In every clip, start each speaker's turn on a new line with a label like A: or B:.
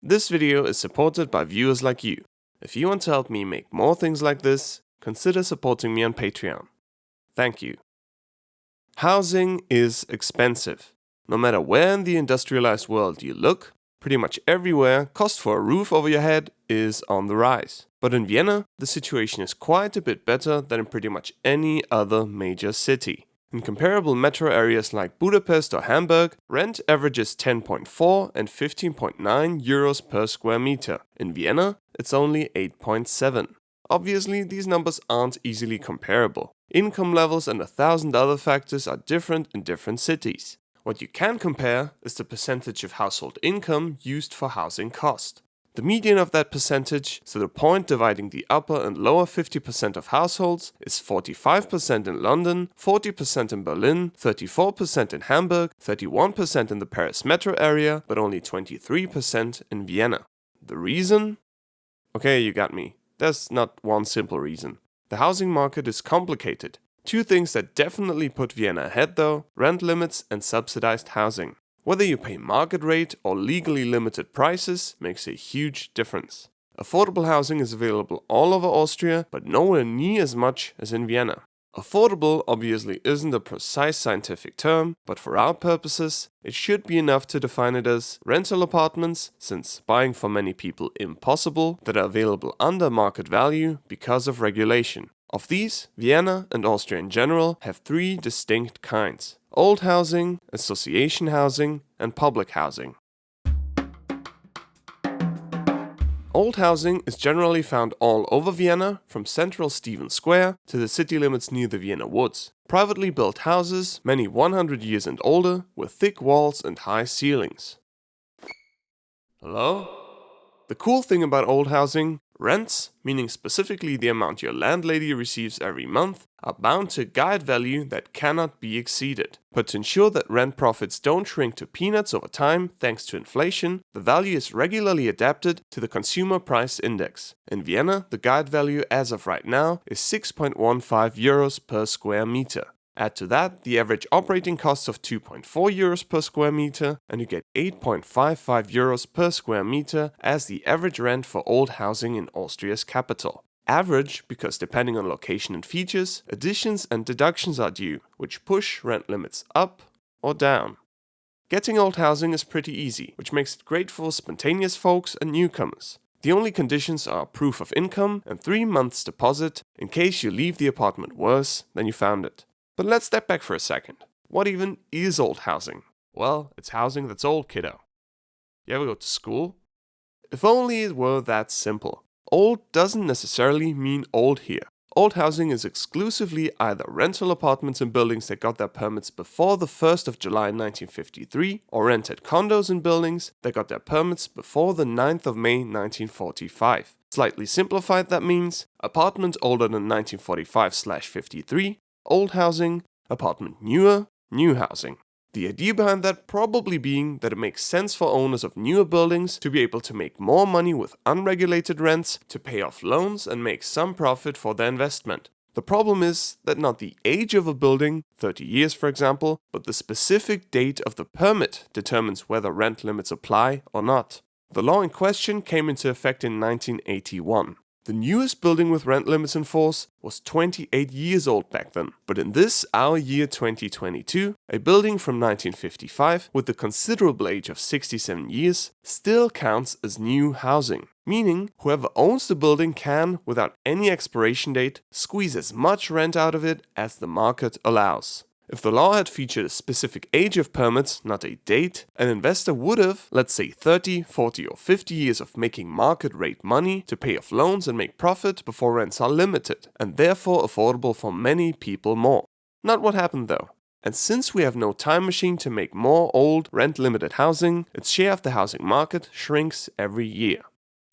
A: This video is supported by viewers like you. If you want to help me make more things like this, consider supporting me on Patreon. Thank you. Housing is expensive. No matter where in the industrialized world you look, pretty much everywhere, cost for a roof over your head is on the rise. But in Vienna, the situation is quite a bit better than in pretty much any other major city. In comparable metro areas like Budapest or Hamburg, rent averages 10.4 and 15.9 euros per square meter. In Vienna, it's only 8.7. Obviously, these numbers aren't easily comparable. Income levels and 1,000 other factors are different in different cities. What you can compare is the percentage of household income used for housing cost. The median of that percentage, so the point dividing the upper and lower 50% of households, is 45% in London, 40% in Berlin, 34% in Hamburg, 31% in the Paris metro area, but only 23% in Vienna. The reason? Okay, you got me. There's not one simple reason. The housing market is complicated. Two things that definitely put Vienna ahead though: rent limits and subsidized housing. Whether you pay market rate or legally limited prices makes a huge difference. Affordable housing is available all over Austria, but nowhere near as much as in Vienna. Affordable obviously isn't a precise scientific term, but for our purposes, it should be enough to define it as rental apartments, since buying for many people impossible, that are available under market value because of regulation. Of these, Vienna and Austria in general have three distinct kinds: old housing, association housing, and public housing. Old housing is generally found all over Vienna, from central Stephen Square to the city limits near the Vienna Woods. Privately built houses, many 100 years and older, with thick walls and high ceilings. Hello? The cool thing about old housing: rents, meaning specifically the amount your landlady receives every month, are bound to a guide value that cannot be exceeded. But to ensure that rent profits don't shrink to peanuts over time thanks to inflation, the value is regularly adapted to the consumer price index. In Vienna, the guide value as of right now is 6.15 euros per square meter. Add to that the average operating costs of 2.4 euros per square meter, and you get 8.55 euros per square meter as the average rent for old housing in Austria's capital. Average because depending on location and features, additions and deductions are due, which push rent limits up or down. Getting old housing is pretty easy, which makes it great for spontaneous folks and newcomers. The only conditions are proof of income and 3 months deposit in case you leave the apartment worse than you found it. But let's step back for a second. What even is old housing? Well, it's housing that's old, kiddo. You ever go to school? If only it were that simple. Old doesn't necessarily mean old here. Old housing is exclusively either rental apartments in buildings that got their permits before the 1st of July 1953, or rented condos in buildings that got their permits before the 9th of May 1945. Slightly simplified, that means apartment older than 1945/53, old housing; apartment newer, new housing. The idea behind that probably being that it makes sense for owners of newer buildings to be able to make more money with unregulated rents, to pay off loans and make some profit for their investment. The problem is that not the age of a building, 30 years for example, but the specific date of the permit determines whether rent limits apply or not. The law in question came into effect in 1981. The newest building with rent limits in force was 28 years old back then. But in this, our year 2022, a building from 1955 with the considerable age of 67 years still counts as new housing. Meaning, whoever owns the building can, without any expiration date, squeeze as much rent out of it as the market allows. If the law had featured a specific age of permits, not a date, an investor would have, let's say 30, 40 or 50 years of making market rate money to pay off loans and make profit before rents are limited, and therefore affordable for many people more. Not what happened though. And since we have no time machine to make more old, rent-limited housing, its share of the housing market shrinks every year.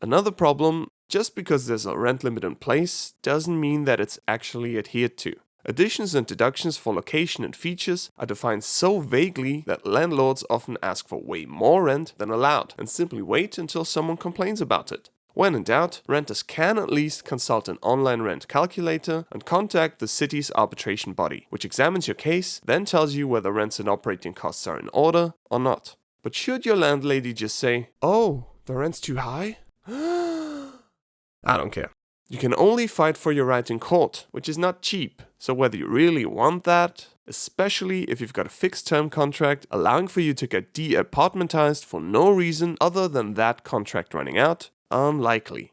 A: Another problem: just because there's a rent limit in place doesn't mean that it's actually adhered to. Additions and deductions for location and features are defined so vaguely that landlords often ask for way more rent than allowed and simply wait until someone complains about it. When in doubt, renters can at least consult an online rent calculator and contact the city's arbitration body, which examines your case, then tells you whether rents and operating costs are in order or not. But should your landlady just say, "Oh, The rent's too high? I don't care. You can only fight for your right in court, which is not cheap. So whether you really want that, especially if you've got a fixed term contract allowing for you to get de-apartmentized for no reason other than that contract running out, unlikely.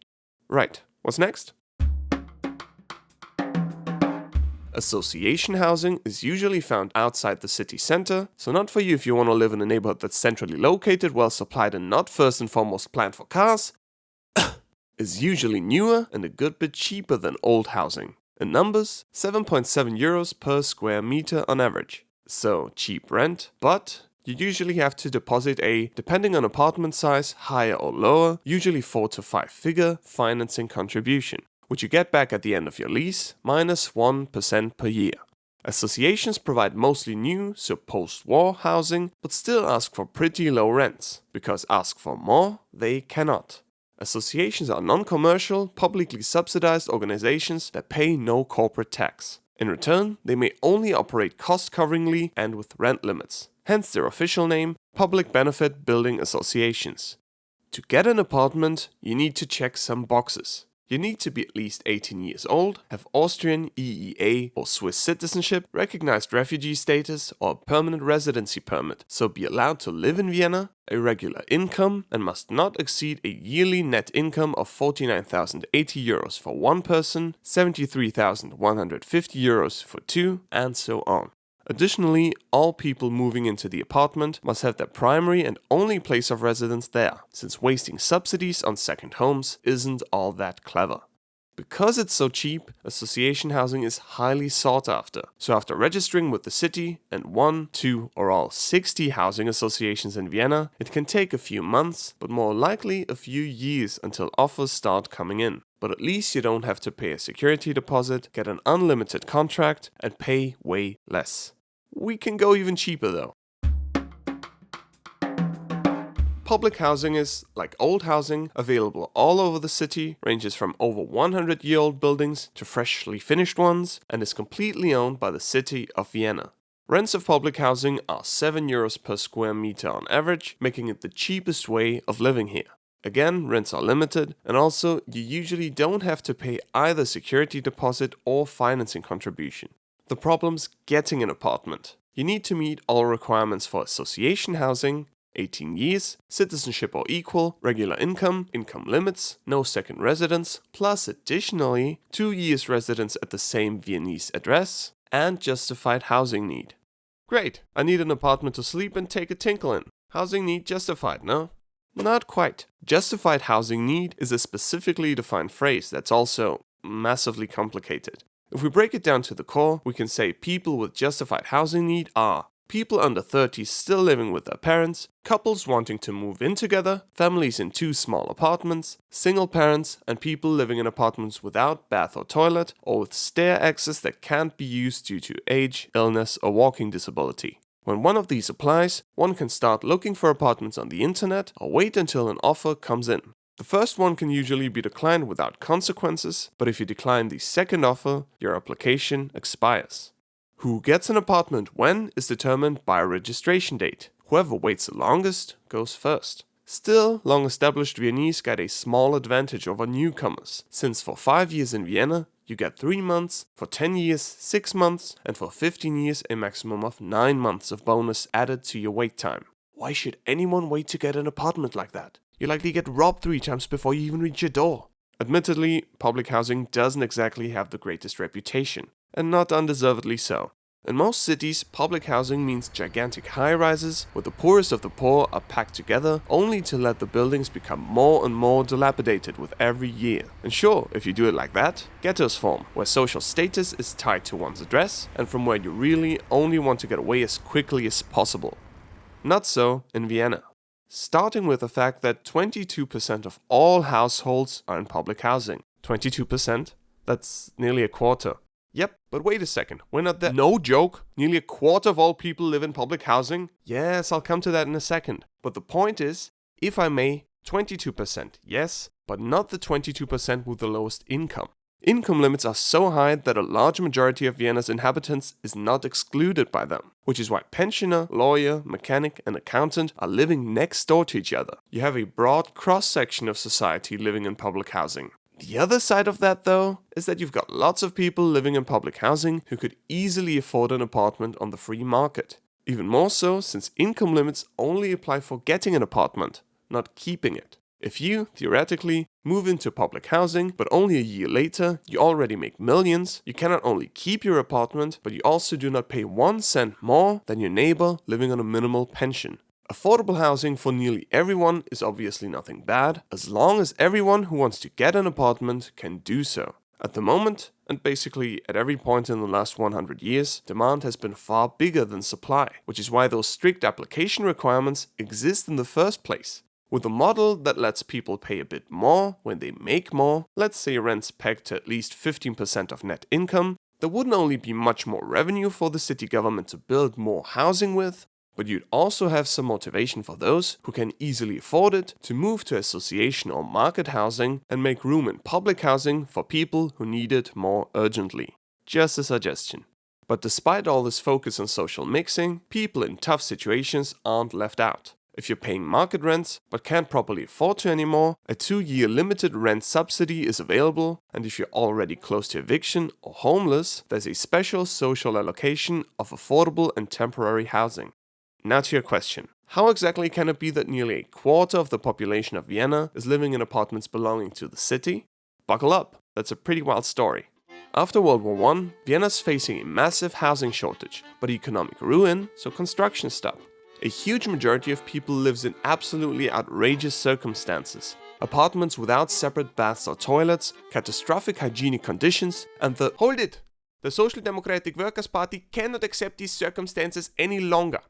A: Right, what's next? Association housing is usually found outside the city center, so not for you if you want to live in a neighborhood that's centrally located, well supplied and not first and foremost planned for cars. Is usually newer and a good bit cheaper than old housing. In numbers, 7.7 euros per square meter on average. So cheap rent, but you usually have to deposit a, depending on apartment size, higher or lower, usually 4 to 5 figure financing contribution, which you get back at the end of your lease, minus 1% per year. Associations provide mostly new, so post-war housing, but still ask for pretty low rents, because ask for more, they cannot. Associations are non-commercial, publicly subsidized organizations that pay no corporate tax. In return, they may only operate cost-coveringly and with rent limits. Hence their official name, Public Benefit Building Associations. To get an apartment, you need to check some boxes. You need to be at least 18 years old, have Austrian EEA or Swiss citizenship, recognized refugee status, or a permanent residency permit, so be allowed to live in Vienna, a regular income, and must not exceed a yearly net income of 49,080 euros for one person, 73,150 euros for two, and so on. Additionally, all people moving into the apartment must have their primary and only place of residence there, since wasting subsidies on second homes isn't all that clever. Because it's so cheap, association housing is highly sought after. So after registering with the city and 1, 2 or all 60 housing associations in Vienna, it can take a few months, but more likely a few years until offers start coming in. But at least you don't have to pay a security deposit, get an unlimited contract, and pay way less. We can go even cheaper though. Public housing is, like old housing, available all over the city, ranges from over 100-year-old buildings to freshly finished ones, and is completely owned by the city of Vienna. Rents of public housing are 7 euros per square meter on average, making it the cheapest way of living here. Again, rents are limited, and also you usually don't have to pay either security deposit or financing contribution. The problem's getting an apartment. You need to meet all requirements for association housing, 18 years, citizenship or equal, regular income, income limits, no second residence, plus additionally 2 years residence at the same Viennese address, and justified housing need. Great, I need an apartment to sleep and take a tinkle in. Housing need justified, no? Not quite. Justified housing need is a specifically defined phrase that's also massively complicated. If we break it down to the core, we can say people with justified housing need are people under 30 still living with their parents, couples wanting to move in together, families in 2 small apartments, single parents, and people living in apartments without bath or toilet, or with stair access that can't be used due to age, illness, or walking disability. When one of these applies, one can start looking for apartments on the internet or wait until an offer comes in. The first one can usually be declined without consequences, but if you decline the second offer, your application expires. Who gets an apartment when is determined by a registration date. Whoever waits the longest goes first. Still, long-established Viennese get a small advantage over newcomers, since for 5 years in Vienna, you get 3 months, for 10 years 6 months, and for 15 years a maximum of 9 months of bonus added to your wait time. Why should anyone wait to get an apartment like that? You likely get robbed 3 times before you even reach your door. Admittedly, public housing doesn't exactly have the greatest reputation, and not undeservedly so. In most cities, public housing means gigantic high-rises where the poorest of the poor are packed together only to let the buildings become more and more dilapidated with every year. And sure, if you do it like that, ghettos form, where social status is tied to one's address and from where you really only want to get away as quickly as possible. Not so in Vienna. Starting with the fact that 22% of all households are in public housing. 22%? That's nearly a quarter. Yep, but wait a second, we're not there. No joke, nearly a quarter of all people live in public housing? Yes, I'll come to that in a second. But the point is, if I may, 22%, yes, but not the 22% with the lowest income. Income limits are so high that a large majority of Vienna's inhabitants is not excluded by them, which is why pensioner, lawyer, mechanic, and accountant are living next door to each other. You have a broad cross-section of society living in public housing. The other side of that, though, is that you've got lots of people living in public housing who could easily afford an apartment on the free market. Even more so since income limits only apply for getting an apartment, not keeping it. If you, theoretically, move into public housing, but only a year later you already make millions, you cannot only keep your apartment, but you also do not pay 1 cent more than your neighbor living on a minimal pension. Affordable housing for nearly everyone is obviously nothing bad, as long as everyone who wants to get an apartment can do so. At the moment, and basically at every point in the last 100 years, demand has been far bigger than supply, which is why those strict application requirements exist in the first place. With a model that lets people pay a bit more when they make more, let's say rents pegged to at least 15% of net income, there wouldn't only be much more revenue for the city government to build more housing with, but you'd also have some motivation for those who can easily afford it to move to association or market housing and make room in public housing for people who need it more urgently. Just a suggestion. But despite all this focus on social mixing, people in tough situations aren't left out. If you're paying market rents but can't properly afford to anymore, a 2-year limited rent subsidy is available, and if you're already close to eviction or homeless, there's a special social allocation of affordable and temporary housing. Now to your question. How exactly can it be that nearly a quarter of the population of Vienna is living in apartments belonging to the city? Buckle up, that's a pretty wild story. After World War I, Vienna's facing a massive housing shortage, but economic ruin, so construction stopped. A huge majority of people lives in absolutely outrageous circumstances. Apartments without separate baths or toilets, catastrophic hygienic conditions, and Hold it! The Social Democratic Workers' Party cannot accept these circumstances any longer.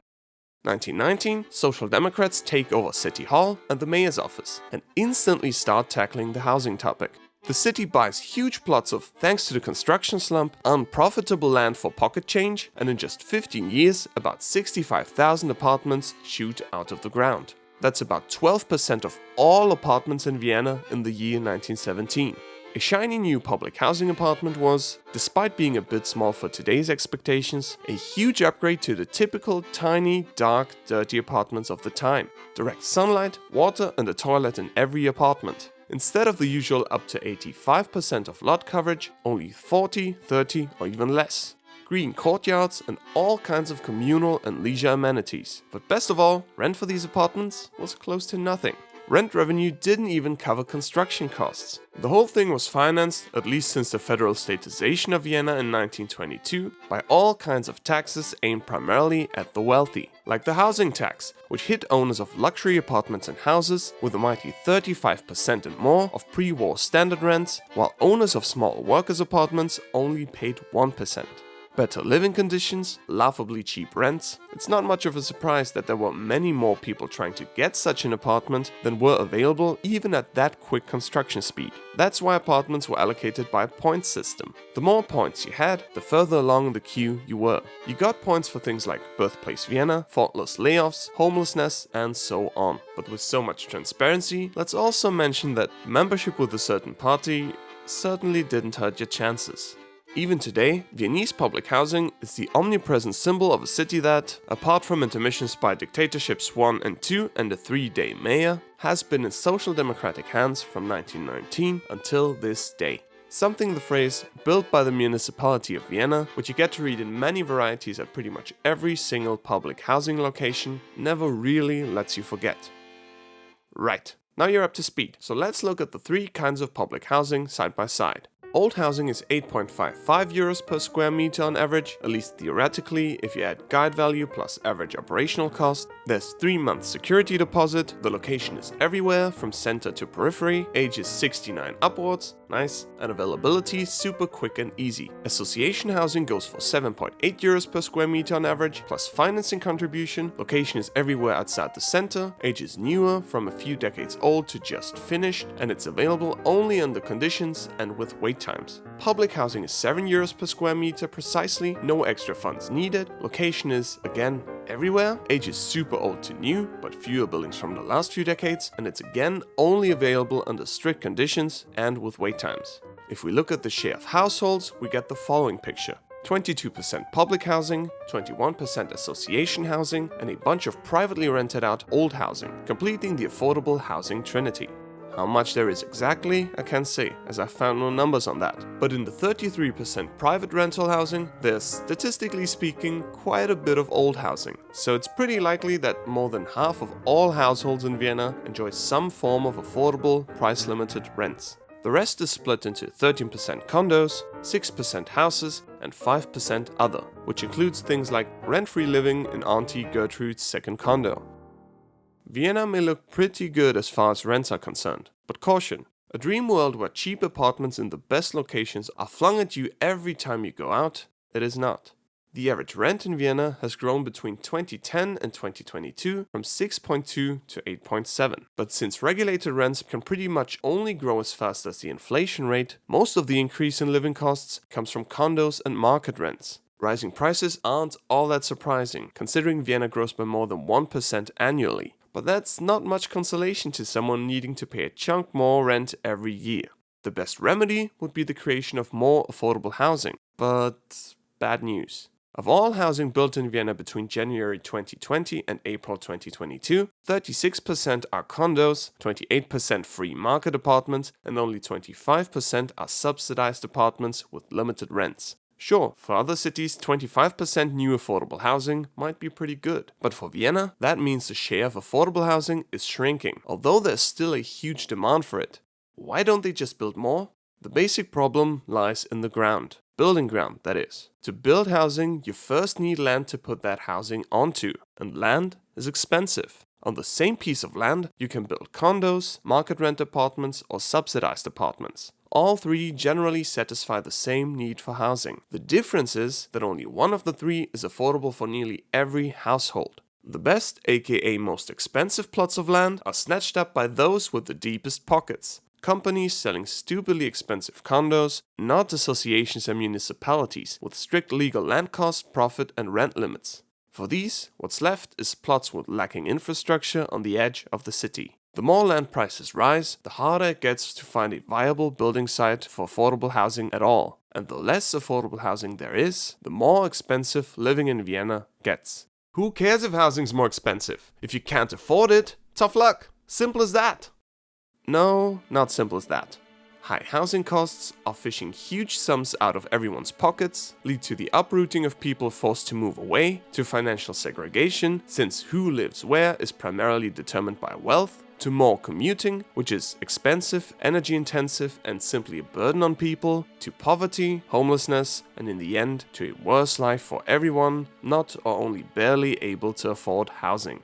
A: 1919, Social Democrats take over City Hall and the Mayor's office, and instantly start tackling the housing topic. The city buys huge plots of, thanks to the construction slump, unprofitable land for pocket change, and in just 15 years, about 65,000 apartments shoot out of the ground. That's about 12% of all apartments in Vienna in the year 1917. A shiny new public housing apartment was, despite being a bit small for today's expectations, a huge upgrade to the typical tiny, dark, dirty apartments of the time. Direct sunlight, water, and a toilet in every apartment. Instead of the usual up to 85% of lot coverage, only 40, 30 or even less. Green courtyards and all kinds of communal and leisure amenities. But best of all, rent for these apartments was close to nothing. Rent revenue didn't even cover construction costs. The whole thing was financed, at least since the federal statization of Vienna in 1922, by all kinds of taxes aimed primarily at the wealthy, like the housing tax, which hit owners of luxury apartments and houses with a mighty 35% and more of pre-war standard rents, while owners of small workers' apartments only paid 1%. Better living conditions, laughably cheap rents. It's not much of a surprise that there were many more people trying to get such an apartment than were available even at that quick construction speed. That's why apartments were allocated by a point system. The more points you had, the further along the queue you were. You got points for things like birthplace Vienna, thoughtless layoffs, homelessness, and so on. But with so much transparency, let's also mention that membership with a certain party certainly didn't hurt your chances. Even today, Viennese public housing is the omnipresent symbol of a city that, apart from intermissions by dictatorships 1 and 2 and a 3-day mayor, has been in social democratic hands from 1919 until this day. Something the phrase, built by the municipality of Vienna, which you get to read in many varieties at pretty much every single public housing location, never really lets you forget. Right, now you're up to speed, so let's look at the 3 kinds of public housing side by side. Old housing is 8.55 euros per square meter on average, at least theoretically if you add guide value plus average operational cost. There's 3 months security deposit, the location is everywhere from center to periphery, age is 69 upwards, nice, and availability super quick and easy. Association housing goes for 7.8 euros per square meter on average, plus financing contribution, location is everywhere outside the center, age is newer, from a few decades old to just finished, and it's available only under conditions and with wait times. Public housing is 7 euros per square meter precisely, no extra funds needed, location is, again, everywhere, age is super old to new, but fewer buildings from the last few decades, and it's again only available under strict conditions and with wait times. If we look at the share of households, we get the following picture. 22% public housing, 21% association housing, and a bunch of privately rented out old housing, completing the affordable housing trinity. How much there is exactly, I can't say, as I found no numbers on that. But in the 33% private rental housing, there's, statistically speaking, quite a bit of old housing. So it's pretty likely that more than half of all households in Vienna enjoy some form of affordable, price-limited rents. The rest is split into 13% condos, 6% houses, and 5% other, which includes things like rent-free living in Auntie Gertrude's second condo. Vienna may look pretty good as far as rents are concerned, but caution, a dream world where cheap apartments in the best locations are flung at you every time you go out, it is not. The average rent in Vienna has grown between 2010 and 2022 from 6.2 to 8.7. But since regulated rents can pretty much only grow as fast as the inflation rate, most of the increase in living costs comes from condos and market rents. Rising prices aren't all that surprising, considering Vienna grows by more than 1% annually. But that's not much consolation to someone needing to pay a chunk more rent every year. The best remedy would be the creation of more affordable housing. But bad news. Of all housing built in Vienna between January 2020 and April 2022, 36% are condos, 28% free market apartments, and only 25% are subsidized apartments with limited rents. Sure, for other cities, 25% new affordable housing might be pretty good. But for Vienna, that means the share of affordable housing is shrinking, although there's still a huge demand for it. Why don't they just build more? The basic problem lies in the ground. Building ground, that is. To build housing, you first need land to put that housing onto, and land is expensive. On the same piece of land, you can build condos, market rent apartments, or subsidized apartments. All three generally satisfy the same need for housing. The difference is that only one of the three is affordable for nearly every household. The best, aka most expensive plots of land are snatched up by those with the deepest pockets. Companies selling stupidly expensive condos, not associations and municipalities with strict legal land cost, profit and rent limits. For these, what's left is plots with lacking infrastructure on the edge of the city. The more land prices rise, the harder it gets to find a viable building site for affordable housing at all. And the less affordable housing there is, the more expensive living in Vienna gets. Who cares if housing's more expensive? If you can't afford it, tough luck. Simple as that. No, not simple as that. High housing costs are fishing huge sums out of everyone's pockets, lead to the uprooting of people forced to move away, to financial segregation, since who lives where is primarily determined by wealth, to more commuting, which is expensive, energy intensive and simply a burden on people, to poverty, homelessness, and in the end to a worse life for everyone not or only barely able to afford housing.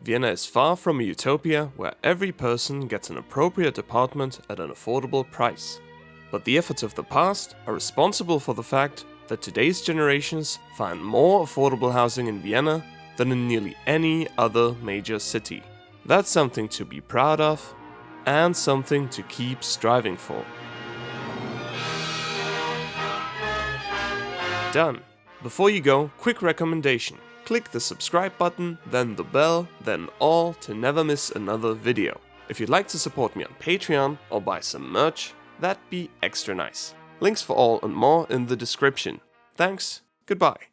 A: Vienna is far from a utopia where every person gets an appropriate apartment at an affordable price. But the efforts of the past are responsible for the fact that today's generations find more affordable housing in Vienna than in nearly any other major city. That's something to be proud of and something to keep striving for. Done. Before you go, quick recommendation. Click the subscribe button, then the bell, then all to never miss another video. If you'd like to support me on Patreon or buy some merch, that'd be extra nice. Links for all and more in the description. Thanks, goodbye.